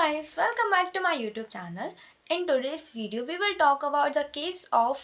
guys, welcome back to my YouTube channel. In today's video, we will talk about the case of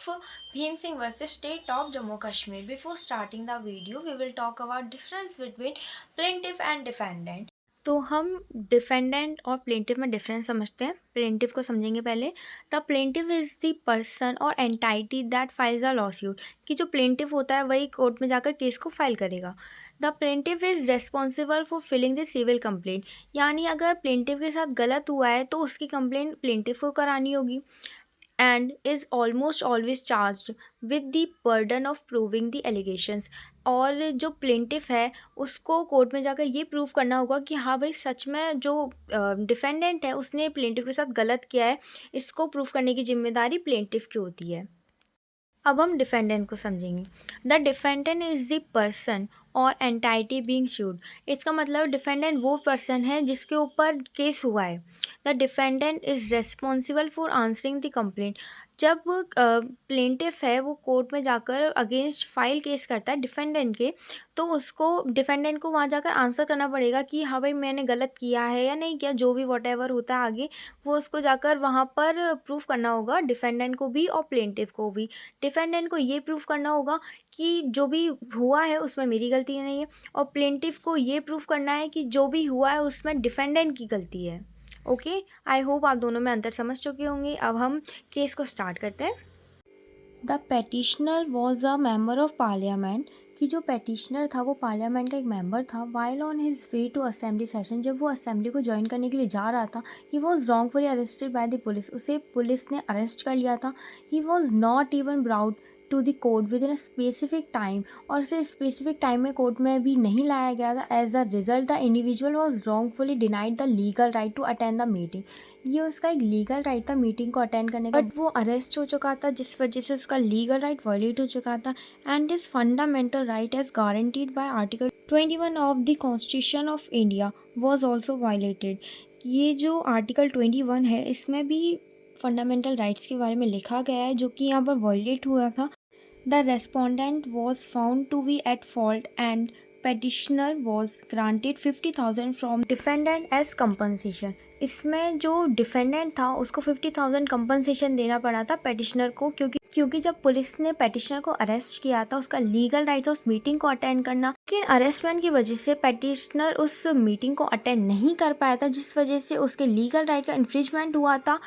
Bhim Singh versus State of Jammu Kashmir. Before starting the video, we will talk about difference between plaintiff and defendant. तो हम defendant और plaintiff में difference समझते हैं. Plaintiff को समझेंगे पहले. The plaintiff is the person और entity that files a lawsuit. कि जो प्लेंटिव होता है वही कोर्ट में जाकर केस को फाइल करेगा. The plaintiff is responsible for filing the civil complaint. यानी अगर प्लेंटिव के साथ गलत हुआ है तो उसकी कंप्लेंट प्लेंटिव को करानी होगी. And is almost always charged with the burden of proving the allegations. और जो प्लेंटिफ है उसको कोर्ट में जाकर ये प्रूव करना होगा कि हाँ भाई सच में जो डिफेंडेंट है उसने प्लेंटिफ के साथ गलत किया है. इसको प्रूव करने की जिम्मेदारी प्लेंटिफ की होती है. अब हम डिफेंडेंट को समझेंगे. The defendant is the person और एंटाइटी बीइंग सूड. इसका मतलब डिफेंडेंट वो पर्सन है जिसके ऊपर केस हुआ है. The defendant is responsible for answering the complaint. जब प्लेंटिफ है वो कोर्ट में जाकर अगेंस्ट फाइल केस करता है डिफेंडेंट के, तो उसको डिफेंडेंट को वहाँ जाकर आंसर करना पड़ेगा कि हाँ भाई मैंने गलत किया है या नहीं किया. जो भी वॉट एवर होता है आगे वो उसको जाकर वहाँ पर प्रूफ करना होगा, डिफेंडेंट को भी और प्लेंटिफ को भी. डिफेंडेंट को ये प्रूफ करना होगा कि जो भी हुआ है उसमें मेरी गलती नहीं है, और प्लेंटिफ को ये प्रूफ करना है कि जो भी हुआ है उसमें डिफेंडेंट की गलती है. ओके, आई होप आप दोनों में अंतर समझ चुके होंगे. अब हम केस को स्टार्ट करते हैं. The petitioner was a member of parliament. कि जो पेटिशनर था वो पार्लियामेंट का एक मेंबर था. While on his way to assembly session, जब वो असेंबली को ज्वाइन करने के लिए जा रहा था, he was wrongfully arrested by the police. उसे पुलिस ने अरेस्ट कर लिया था. He was not even brought to the court within a specific time. और उसे स्पेसिफिक टाइम में कोर्ट में भी नहीं लाया गया था. As a result the individual was wrongfully denied the legal right to attend the meeting. ये उसका एक लीगल राइट था मीटिंग को अटेंड करने का, बट वो अरेस्ट हो चुका था जिस वजह से उसका लीगल राइट वायलेट हो चुका था. And his fundamental right as guaranteed by article 21 of the constitution of India was also violated. ये जो आर्टिकल 21 है इसमें भी फंडामेंटल राइट्स के बारे में लिखा गया है जो कि यहाँ पर वायलेट हुआ था. The respondent was found to be at fault and petitioner was granted 50,000 from defendant as compensation. इसमें जो डिफेंडेंट था उसको 50,000 कंपनसेशन देना पड़ा था पेटिशनर को, क्योंकि जब पुलिस ने पेटिशनर को अरेस्ट किया था उसका लीगल राइट था उस मीटिंग को अटेंड करना. लेकिन अरेस्टमेंट की वजह से पेटिशनर उस मीटिंग को अटेंड नहीं कर पाया था, जिस वजह से उसके लीगल राइट का इन्फ्रिजमेंट हुआ था.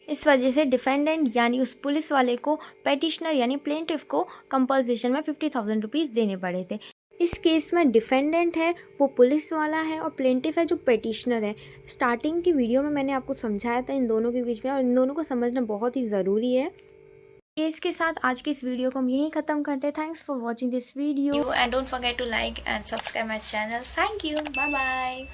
इस वजह से डिफेंडेंट यानी उस पुलिस वाले को पेटिशनर यानी प्लेंटिफ को कंपनसेशन में 50,000 रुपीज़ देने पड़े थे. इस केस में डिफेंडेंट है वो पुलिस वाला है और प्लेंटिफ है जो पेटिशनर है. स्टार्टिंग की वीडियो में मैंने आपको समझाया था इन दोनों के बीच में, और इन दोनों को समझना बहुत ही ज़रूरी है. केस के साथ आज की इस वीडियो को हम यहीं ख़त्म करते हैं. Thanks for watching this video and don't forget to like and subscribe my channel. Thank you, bye bye.